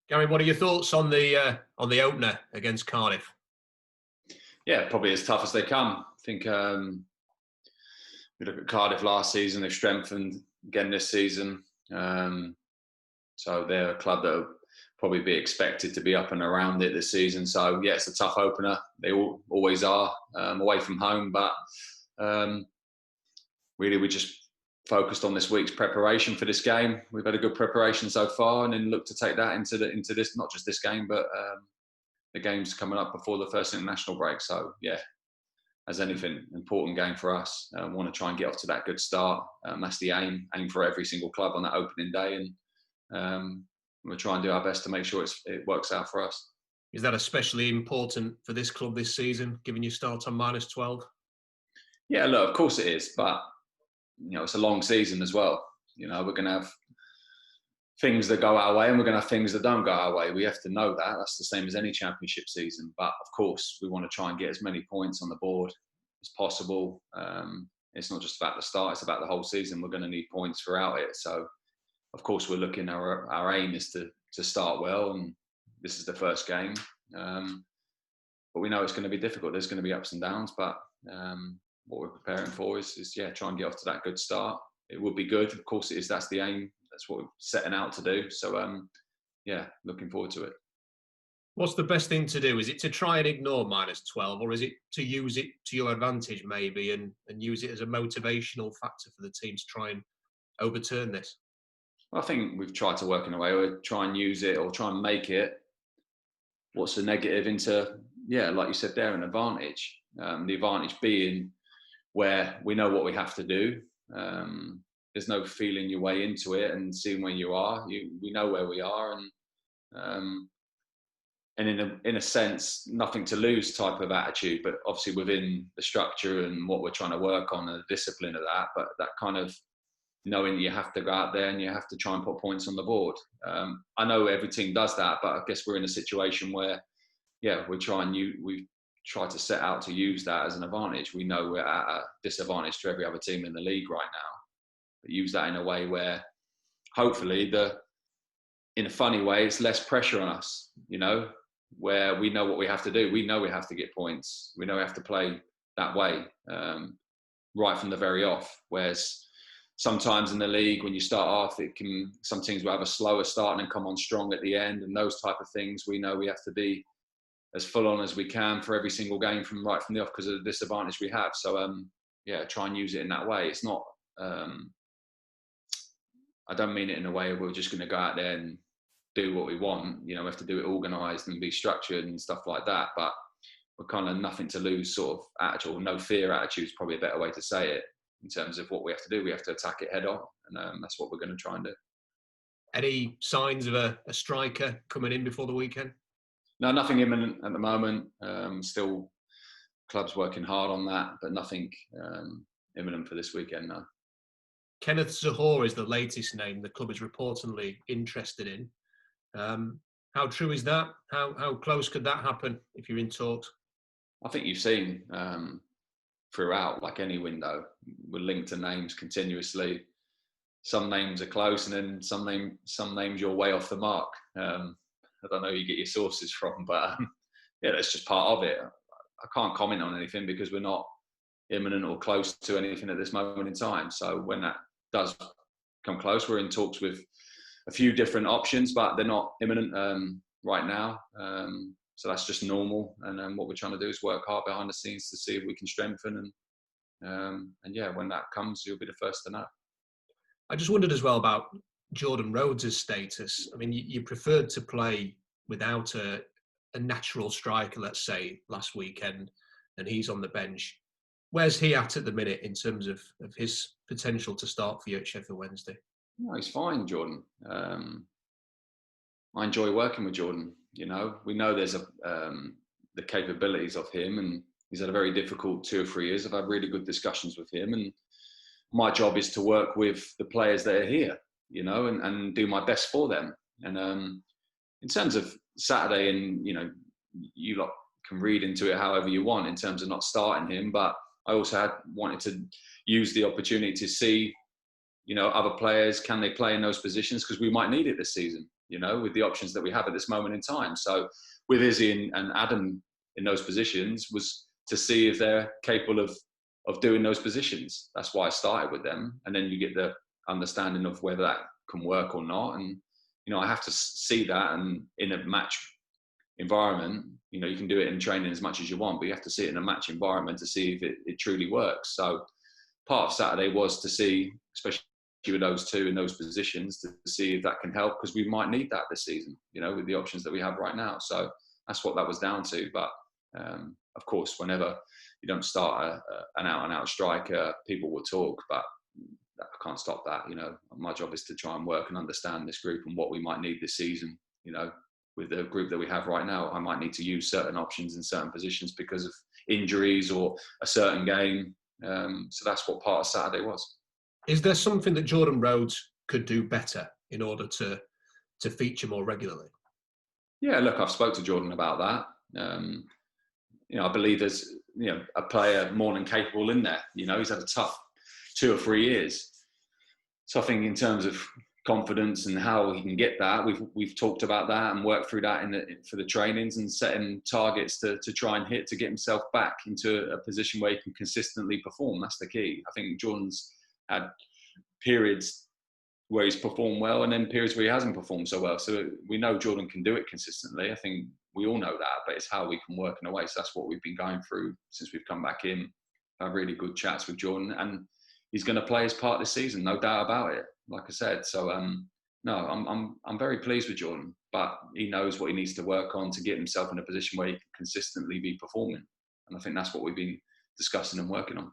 Gary, what are your thoughts on the opener against Cardiff? Yeah, probably as tough as they come. I think we look at Cardiff last season; they've strengthened again this season. Um, so they're a club that will probably be expected to be up and around it this season. So yeah, it's a tough opener. They always are away from home, but um, really we just focused on this week's preparation for this game. We've had a good preparation so far, and then look to take that into this, not just this game, but the games coming up before the first international break. So yeah, as anything, important game for us. Want to try and get off to that good start. That's the aim for every single club on that opening day, and we'll try and do our best to make sure it works out for us. Is that especially important for this club this season, given you start on -12? Yeah, look, of course it is, but it's a long season as well. We're going to have things that go our way and we're going to have things that don't go our way. We have to know that. That's the same as any championship season. But of course, we want to try and get as many points on the board as possible. It's not just about the start, it's about the whole season. We're going to need points throughout it. So, of course, we're looking, our aim is to start well, and this is the first game. But we know it's going to be difficult. There's going to be ups and downs, but what we're preparing for is try and get off to that good start. It would be good. Of course it is. That's the aim. That's what we're setting out to do. So, looking forward to it. What's the best thing to do? Is it to try and ignore -12, or is it to use it to your advantage maybe and use it as a motivational factor for the team to try and overturn this? Well, I think we've tried to work in a way where we try and use it or try and make it what's the negative into, like you said there, an advantage. The advantage being where we know what we have to do. There's no feeling your way into it and seeing where you are. We know where we are, and in a sense, nothing to lose type of attitude. But obviously within the structure and what we're trying to work on and the discipline of that. But that kind of knowing you have to go out there and you have to try and put points on the board. I know every team does that, but I guess we're in a situation where, we try to set out to use that as an advantage. We know we're at a disadvantage to every other team in the league right now, but use that in a way where hopefully in a funny way, it's less pressure on us, where we know what we have to do. We know we have to get points. We know we have to play that way right from the very off. Whereas sometimes in the league, when you start off, some teams will have a slower start and then come on strong at the end, and those type of things. We know we have to be as full on as we can for every single game from the off because of the disadvantage we have. So try and use it in that way. It's not. I don't mean it in a way where we're just going to go out there and do what we want. We have to do it organised and be structured and stuff like that. But we're kind of nothing to lose sort of attitude, or no fear attitude is probably a better way to say it. In terms of what we have to do, we have to attack it head on, and that's what we're going to try and do. Any signs of a striker coming in before the weekend? No, nothing imminent at the moment. Still, clubs working hard on that, but nothing imminent for this weekend. No. Kenneth Zohore is the latest name the club is reportedly interested in. How true is that? How close could that happen if you're in talks? I think you've seen throughout, like any window, we're linked to names continuously. Some names are close, and then some names you're way off the mark. I don't know who you get your sources from, but that's just part of it. I can't comment on anything because we're not imminent or close to anything at this moment in time. So when that does come close, we're in talks with a few different options, but they're not imminent right now. So that's just normal. And what we're trying to do is work hard behind the scenes to see if we can strengthen. And when that comes, you'll be the first to know. I just wondered as well about Jordan Rhodes' status. I mean, you preferred to play without a natural striker, let's say, last weekend, and he's on the bench. Where's he at the minute in terms of his potential to start for you at Sheffield Wednesday? No, he's fine, Jordan. I enjoy working with Jordan. We know there's the capabilities of him, and he's had a very difficult 2 or 3 years. I've had really good discussions with him, and my job is to work with the players that are here, and do my best for them. And in terms of Saturday, and you lot can read into it however you want in terms of not starting him, but I also wanted to use the opportunity to see, other players, can they play in those positions, because we might need it this season. with the options that we have at this moment in time. So with Izzy and Adam in those positions was to see if they're capable of doing those positions. That's why I started with them. And then you get the understanding of whether that can work or not. And, I have to see that, and in a match environment, you can do it in training as much as you want, but you have to see it in a match environment to see if it truly works. So part of Saturday was to see, especially with those two in those positions, to see if that can help, because we might need that this season, with the options that we have right now. So that's what that was down to. But of course, whenever you don't start an out-and-out striker, people will talk, but I can't stop that. My job is to try and work and understand this group and what we might need this season. With the group that we have right now, I might need to use certain options in certain positions because of injuries or a certain game. So that's what part of Saturday was. Is there something that Jordan Rhodes could do better in order to feature more regularly? Yeah, look, I've spoke to Jordan about that. I believe there's a player more than capable in there. He's had a tough 2 or 3 years. So I think in terms of confidence and how he can get that, we've talked about that and worked through that for the trainings and setting targets to try and hit to get himself back into a position where he can consistently perform. That's the key. I think Jordan's had periods where he's performed well and then periods where he hasn't performed so well. So we know Jordan can do it consistently. I think we all know that, but it's how we can work in a way. So that's what we've been going through since we've come back in. Had really good chats with Jordan, and he's going to play his part this season, no doubt about it. Like I said, so no, I'm very pleased with Jordan, but he knows what he needs to work on to get himself in a position where he can consistently be performing, and I think that's what we've been discussing and working on.